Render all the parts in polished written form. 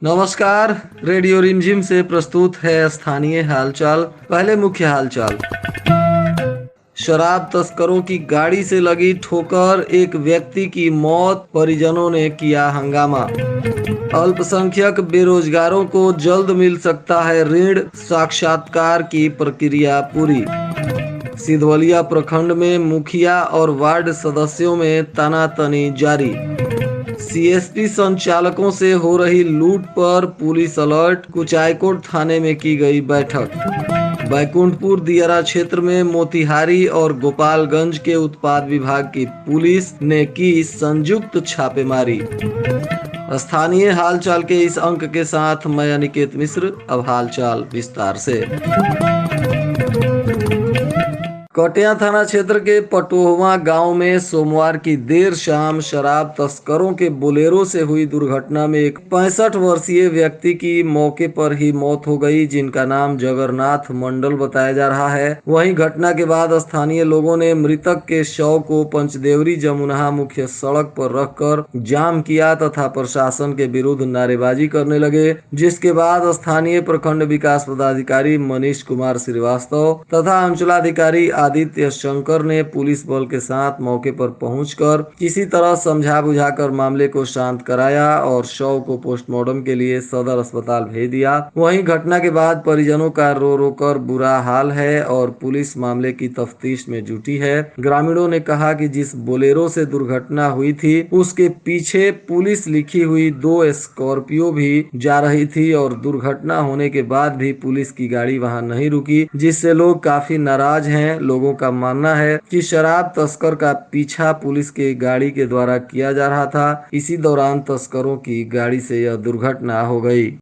नमस्कार। रेडियो रिमझिम से प्रस्तुत है स्थानीय हालचाल। पहले मुख्य हालचाल। शराब तस्करों की गाड़ी से लगी ठोकर, एक व्यक्ति की मौत, परिजनों ने किया हंगामा। अल्पसंख्यक बेरोजगारों को जल्द मिल सकता है ऋण, साक्षात्कार की प्रक्रिया पूरी। सिधवलिया प्रखंड में मुखिया और वार्ड सदस्यों में तनातनी जारी। सीएसपी संचालकों से हो रही लूट पर पुलिस अलर्ट, कुचायकोट थाने में की गई बैठक। बैकुंठपुर दियारा क्षेत्र में मोतिहारी और गोपालगंज के उत्पाद विभाग की पुलिस ने की संयुक्त छापेमारी। स्थानीय हालचाल के इस अंक के साथ मैं अनिकेत मिश्र। अब हालचाल विस्तार से। कटिया थाना क्षेत्र के पटोहवा गांव में सोमवार की देर शाम शराब तस्करों के बोलेरो से हुई दुर्घटना में एक 65 वर्षीय व्यक्ति की मौके पर ही मौत हो गई, जिनका नाम जगन्नाथ मंडल बताया जा रहा है। वहीं घटना के बाद स्थानीय लोगों ने मृतक के शव को पंचदेवरी जमुना मुख्य सड़क पर रखकर जाम किया तथा प्रशासन के विरुद्ध नारेबाजी करने लगे, जिसके बाद स्थानीय प्रखंड विकास पदाधिकारी मनीष कुमार श्रीवास्तव तथा अंचलाधिकारी आदित्य शंकर ने पुलिस बल के साथ मौके पर पहुंचकर किसी तरह समझा बुझाकर मामले को शांत कराया और शव को पोस्टमार्टम के लिए सदर अस्पताल भेज दिया। वहीं घटना के बाद परिजनों का रो रो कर बुरा हाल है और पुलिस मामले की तफ्तीश में जुटी है। ग्रामीणों ने कहा कि जिस बोलेरो से दुर्घटना हुई थी उसके पीछे पुलिस लिखी हुई 2 स्कॉर्पियो भी जा रही थी और दुर्घटना होने के बाद भी पुलिस की गाड़ी वहां नहीं रुकी, जिससे लोग काफी नाराज हैं। लोगों का मानना है कि शराब तस्कर का पीछा पुलिस के गाड़ी के द्वारा किया जा रहा था। इसी दौरान तस्करों की गाड़ी से यह दुर्घटना हो गई।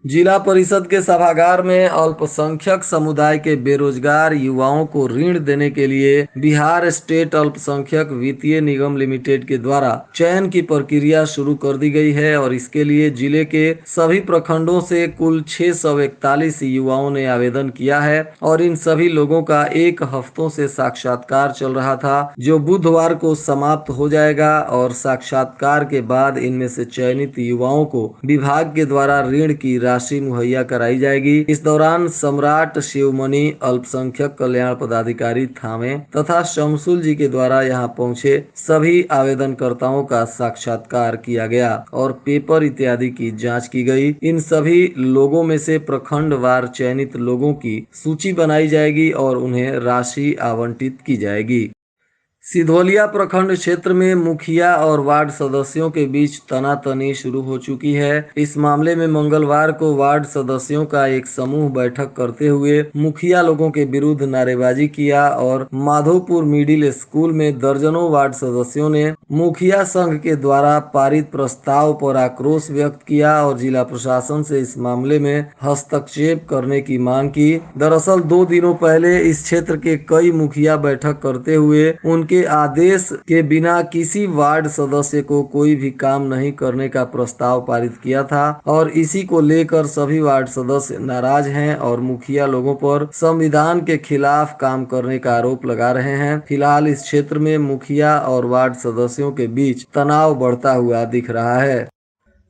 जिला परिषद के सभागार में अल्पसंख्यक समुदाय के बेरोजगार युवाओं को ऋण देने के लिए बिहार स्टेट अल्पसंख्यक वित्तीय निगम लिमिटेड के द्वारा चयन की प्रक्रिया शुरू कर दी गई है और इसके लिए जिले के सभी प्रखंडों से कुल 641 युवाओं ने आवेदन किया है और इन सभी लोगों का 1 हफ्तों से साक्षात्कार चल रहा था, जो बुधवार को समाप्त हो जाएगा और साक्षात्कार के बाद इनमें से चयनित युवाओं को विभाग के द्वारा ऋण की राशि मुहैया कराई जाएगी। इस दौरान सम्राट शिवमणि अल्पसंख्यक कल्याण पदाधिकारी थामे तथा शमसुल जी के द्वारा यहां पहुंचे सभी आवेदनकर्ताओं का साक्षात्कार किया गया और पेपर इत्यादि की जांच की गई। इन सभी लोगों में से प्रखंड वार चयनित लोगों की सूची बनाई जाएगी और उन्हें राशि आवंटित की जाएगी। सिधवलिया प्रखंड क्षेत्र में मुखिया और वार्ड सदस्यों के बीच तनातनी शुरू हो चुकी है। इस मामले में मंगलवार को वार्ड सदस्यों का एक समूह बैठक करते हुए मुखिया लोगों के विरुद्ध नारेबाजी किया और माधोपुर मिडिल स्कूल में दर्जनों वार्ड सदस्यों ने मुखिया संघ के द्वारा पारित प्रस्ताव पर आक्रोश व्यक्त किया और जिला प्रशासन से इस मामले में हस्तक्षेप करने की मांग की। दरअसल 2 दिनों पहले इस क्षेत्र के कई मुखिया बैठक करते हुए उनके आदेश के बिना किसी वार्ड सदस्य को कोई भी काम नहीं करने का प्रस्ताव पारित किया था और इसी को लेकर सभी वार्ड सदस्य नाराज हैं और मुखिया लोगों पर संविधान के खिलाफ काम करने का आरोप लगा रहे हैं। फिलहाल इस क्षेत्र में मुखिया और वार्ड सदस्यों के बीच तनाव बढ़ता हुआ दिख रहा है।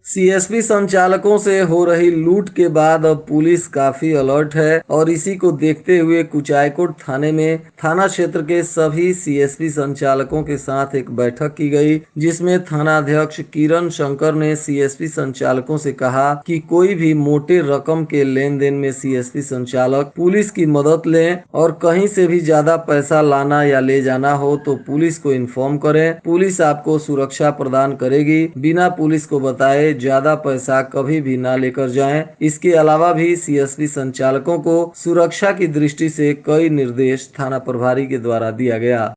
सीएसपी संचालकों से हो रही लूट के बाद अब पुलिस काफी अलर्ट है और इसी को देखते हुए कुचायकोट थाने में थाना क्षेत्र के सभी सीएसपी संचालकों के साथ एक बैठक की गई, जिसमें थानाध्यक्ष किरण शंकर ने सीएसपी संचालकों से कहा कि कोई भी मोटे रकम के लेन देन में सीएसपी संचालक पुलिस की मदद लें और कहीं से भी ज्यादा पैसा लाना या ले जाना हो तो पुलिस को इन्फॉर्म करें। पुलिस आपको सुरक्षा प्रदान करेगी। बिना पुलिस को बताए ज्यादा पैसा कभी भी ना लेकर जाएं। इसके अलावा भी सीएसपी संचालकों को सुरक्षा की दृष्टि से कई निर्देश थाना प्रभारी के द्वारा दिया गया।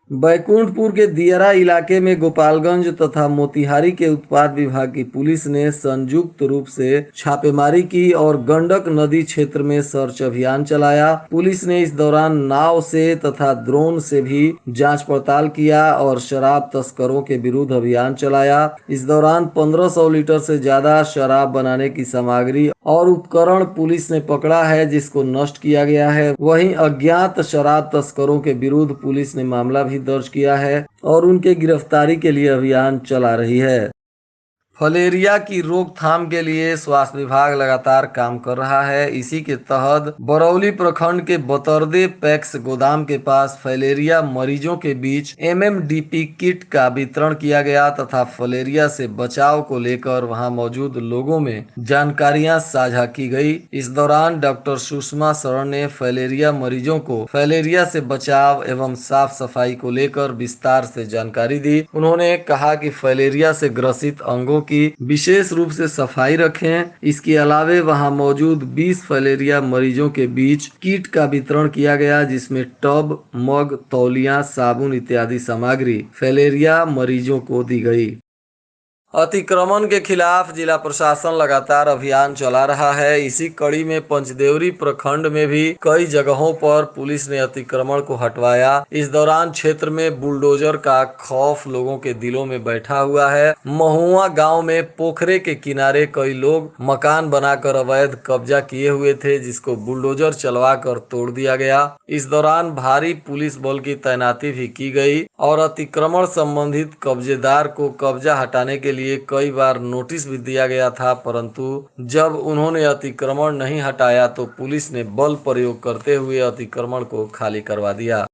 बैकुंठपुर के दियारा इलाके में गोपालगंज तथा मोतिहारी के उत्पाद विभाग की पुलिस ने संयुक्त रूप से छापेमारी की और गंडक नदी क्षेत्र में सर्च अभियान चलाया। पुलिस ने इस दौरान नाव से तथा ड्रोन से भी जांच पड़ताल किया और शराब तस्करों के विरुद्ध अभियान चलाया। इस दौरान 1500 लीटर से ज्यादा शराब बनाने की सामग्री और उपकरण पुलिस ने पकड़ा है जिसको नष्ट किया गया है। वहीं अज्ञात शराब तस्करों के विरुद्ध पुलिस ने मामला भी दर्ज किया है और उनके गिरफ्तारी के लिए अभियान चला रही है। फलेरिया की रोकथाम के लिए स्वास्थ्य विभाग लगातार काम कर रहा है। इसी के तहत बरौली प्रखंड के बतर्दे पैक्स गोदाम के पास फलेरिया मरीजों के बीच एमएमडीपी किट का वितरण किया गया तथा फलेरिया से बचाव को लेकर वहां मौजूद लोगों में जानकारियां साझा की गई। इस दौरान डॉक्टर सुषमा शरण ने फलेरिया मरीजों को फलेरिया से बचाव एवं साफ सफाई को लेकर विस्तार से जानकारी दी। उन्होंने कहा कि फलेरिया से ग्रसित अंगों की विशेष रूप से सफाई रखें। इसके अलावे वहां मौजूद 20 फलेरिया मरीजों के बीच किट का वितरण किया गया जिसमें टब, मग, तौलिया, साबुन इत्यादि सामग्री फलेरिया मरीजों को दी गई। अतिक्रमण के खिलाफ जिला प्रशासन लगातार अभियान चला रहा है। इसी कड़ी में पंचदेवरी प्रखंड में भी कई जगहों पर पुलिस ने अतिक्रमण को हटवाया। इस दौरान क्षेत्र में बुलडोजर का खौफ लोगों के दिलों में बैठा हुआ है। महुआ गांव में पोखरे के किनारे कई लोग मकान बनाकर अवैध कब्जा किए हुए थे जिसको बुलडोजर चलवा कर तोड़ दिया गया। इस दौरान भारी पुलिस बल की तैनाती भी की गई और अतिक्रमण संबंधित कब्जेदार को कब्जा हटाने के लिए कई बार नोटिस भी दिया गया था, परंतु जब उन्होंने अतिक्रमण नहीं हटाया तो पुलिस ने बल प्रयोग करते हुए अतिक्रमण को खाली करवा दिया।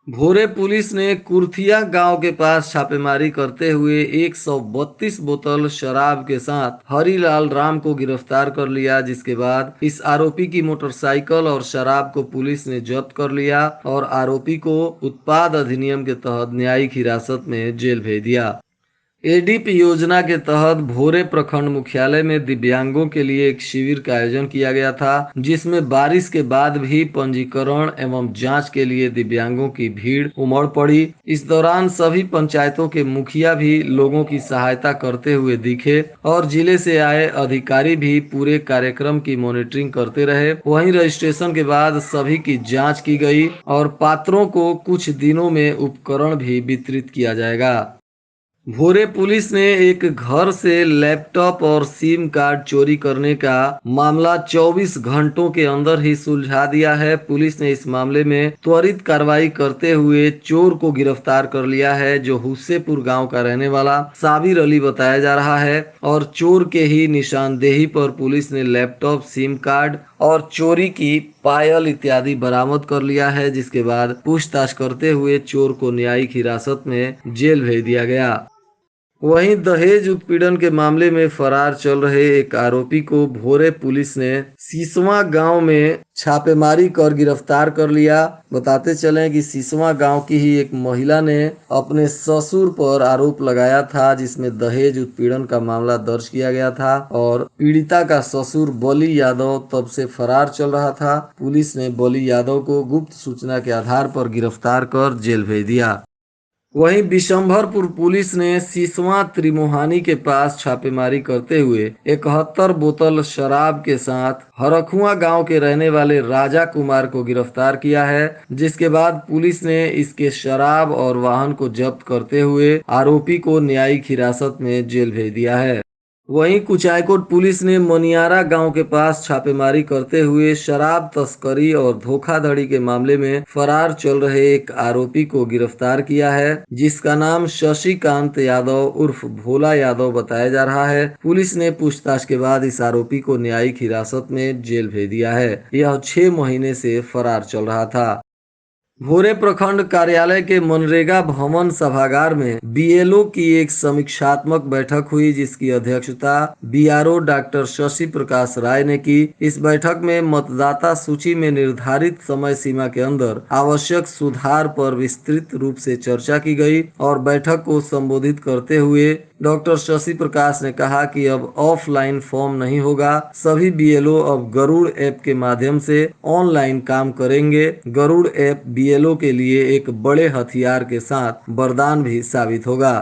भोरे पुलिस ने कुर्थिया गांव के पास छापेमारी करते हुए 132 बोतल शराब के साथ हरिलाल राम को गिरफ्तार कर लिया, जिसके बाद इस आरोपी की मोटरसाइकिल और शराब को पुलिस ने जब्त कर लिया और आरोपी को उत्पाद अधिनियम के तहत न्यायिक हिरासत में जेल भेज दिया। एडीपी योजना के तहत भोरे प्रखंड मुख्यालय में दिव्यांगों के लिए एक शिविर का आयोजन किया गया था जिसमें बारिश के बाद भी पंजीकरण एवं जांच के लिए दिव्यांगों की भीड़ उमड़ पड़ी। इस दौरान सभी पंचायतों के मुखिया भी लोगों की सहायता करते हुए दिखे और जिले से आए अधिकारी भी पूरे कार्यक्रम की मॉनिटरिंग करते रहे। वहीं रजिस्ट्रेशन के बाद सभी की जाँच की गई और पात्रों को कुछ दिनों में उपकरण भी वितरित किया जाएगा। भोरे पुलिस ने एक घर से लैपटॉप और सिम कार्ड चोरी करने का मामला 24 घंटों के अंदर ही सुलझा दिया है। पुलिस ने इस मामले में त्वरित कार्रवाई करते हुए चोर को गिरफ्तार कर लिया है जो हुस्सेपुर गांव का रहने वाला साबिर अली बताया जा रहा है और चोर के ही निशानदेही पर पुलिस ने लैपटॉप, सिम कार्ड और चोरी की पायल इत्यादि बरामद कर लिया है, जिसके बाद पूछताछ करते हुए चोर को न्यायिक हिरासत में जेल भेज दिया गया। वहीं दहेज उत्पीड़न के मामले में फरार चल रहे एक आरोपी को भोरे पुलिस ने सिसवा गांव में छापेमारी कर गिरफ्तार कर लिया। बताते चलें कि सिसवा गांव की ही एक महिला ने अपने ससुर पर आरोप लगाया था जिसमें दहेज उत्पीड़न का मामला दर्ज किया गया था और पीड़िता का ससुर बली यादव तब से फरार चल रहा था। पुलिस ने बली यादव को गुप्त सूचना के आधार पर गिरफ्तार कर जेल भेज दिया। वहीं बिशंभरपुर पुलिस ने सिसवा त्रिमोहानी के पास छापेमारी करते हुए 71 बोतल शराब के साथ हरखुआ गांव के रहने वाले राजा कुमार को गिरफ्तार किया है, जिसके बाद पुलिस ने इसके शराब और वाहन को जब्त करते हुए आरोपी को न्यायिक हिरासत में जेल भेज दिया है। वहीं कुचायकोट पुलिस ने मनियारा गांव के पास छापेमारी करते हुए शराब तस्करी और धोखाधड़ी के मामले में फरार चल रहे एक आरोपी को गिरफ्तार किया है जिसका नाम शशिकांत यादव उर्फ भोला यादव बताया जा रहा है। पुलिस ने पूछताछ के बाद इस आरोपी को न्यायिक हिरासत में जेल भेज दिया है। यह 6 महीने से फरार चल रहा था। भोरे प्रखंड कार्यालय के मनरेगा भवन सभागार में बीएलओ की एक समीक्षात्मक बैठक हुई जिसकी अध्यक्षता बीआरओ डॉक्टर शशि प्रकाश राय ने की। इस बैठक में मतदाता सूची में निर्धारित समय सीमा के अंदर आवश्यक सुधार पर विस्तृत रूप से चर्चा की गई और बैठक को संबोधित करते हुए डॉक्टर शशि प्रकाश ने कहा कि अब ऑफलाइन फॉर्म नहीं होगा, सभी बीएलओ अब गरुड़ ऐप के माध्यम से ऑनलाइन काम करेंगे। गरुड़ ऐप बीएलओ के लिए एक बड़े हथियार के साथ वरदान भी साबित होगा।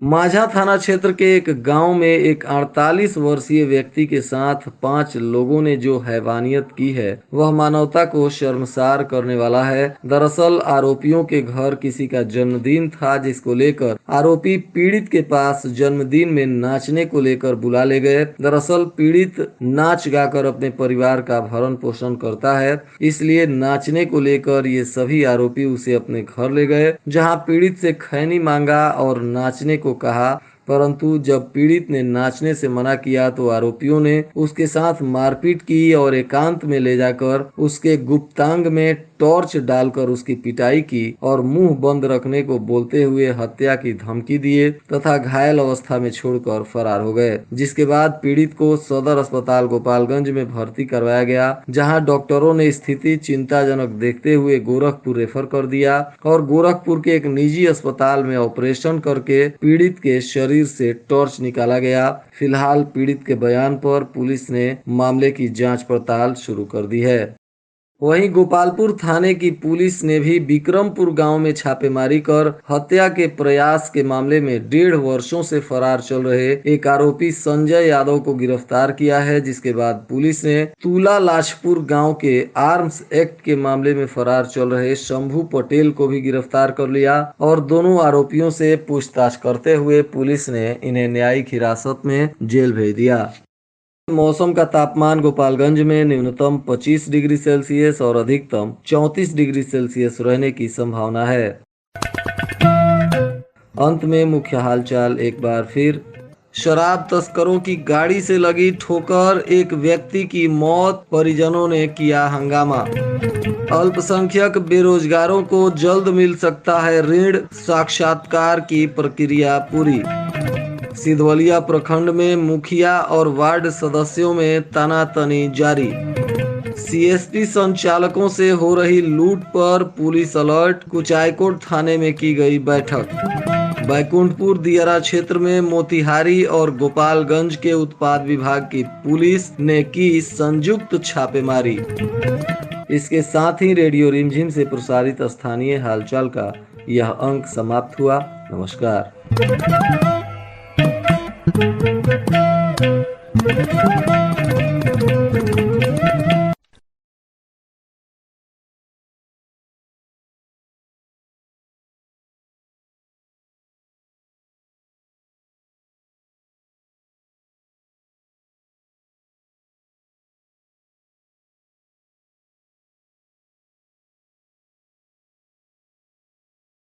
माझा थाना क्षेत्र के एक गांव में एक 48 वर्षीय व्यक्ति के साथ 5 लोगों ने जो हैवानियत की है वह मानवता को शर्मसार करने वाला है। दरअसल आरोपियों के घर किसी का जन्मदिन था, जिसको लेकर आरोपी पीड़ित के पास जन्मदिन में नाचने को लेकर बुला ले गए। दरअसल पीड़ित नाच गाकर अपने परिवार का भरण पोषण करता है, इसलिए नाचने को लेकर ये सभी आरोपी उसे अपने घर ले गए, जहां पीड़ित से खैनी मांगा और नाचने को कहा। परंतु जब पीड़ित ने नाचने से मना किया तो आरोपियों ने उसके साथ मारपीट की और एकांत में ले जाकर उसके गुप्तांग में टॉर्च डालकर उसकी पिटाई की और मुंह बंद रखने को बोलते हुए हत्या की धमकी दिए तथा घायल अवस्था में छोड़कर फरार हो गए। जिसके बाद पीड़ित को सदर अस्पताल गोपालगंज में भर्ती करवाया गया, जहां डॉक्टरों ने स्थिति चिंताजनक देखते हुए गोरखपुर रेफर कर दिया और गोरखपुर के एक निजी अस्पताल में ऑपरेशन करके पीड़ित के शरीर से टॉर्च निकाला गया। फिलहाल पीड़ित के बयान पर पुलिस ने मामले की जांच पड़ताल शुरू कर दी है। वहीं गोपालपुर थाने की पुलिस ने भी विक्रमपुर गांव में छापेमारी कर हत्या के प्रयास के मामले में 1.5 वर्षों से फरार चल रहे एक आरोपी संजय यादव को गिरफ्तार किया है। जिसके बाद पुलिस ने तुला लाजपुर गांव के आर्म्स एक्ट के मामले में फरार चल रहे शंभू पटेल को भी गिरफ्तार कर लिया और दोनों आरोपियों से पूछताछ करते हुए पुलिस ने इन्हें न्यायिक हिरासत में जेल भेज दिया। मौसम का तापमान गोपालगंज में न्यूनतम 25 डिग्री सेल्सियस और अधिकतम 34 डिग्री सेल्सियस रहने की संभावना है। अंत में मुख्य हालचाल एक बार फिर। शराब तस्करों की गाड़ी से लगी ठोकर, एक व्यक्ति की मौत, परिजनों ने किया हंगामा। अल्पसंख्यक बेरोजगारों को जल्द मिल सकता है ऋण, साक्षात्कार की प्रक्रिया पूरी। सिधवलिया प्रखंड में मुखिया और वार्ड सदस्यों में तनातनी जारी। सीएसपी संचालकों से हो रही लूट पर पुलिस अलर्ट, कुचायकोट थाने में की गई बैठक। बैकुंठपुर दियारा क्षेत्र में मोतिहारी और गोपालगंज के उत्पाद विभाग की पुलिस ने की संयुक्त छापेमारी। इसके साथ ही रेडियो रिमझिम से प्रसारित स्थानीय हालचाल का यह अंक समाप्त हुआ। नमस्कार।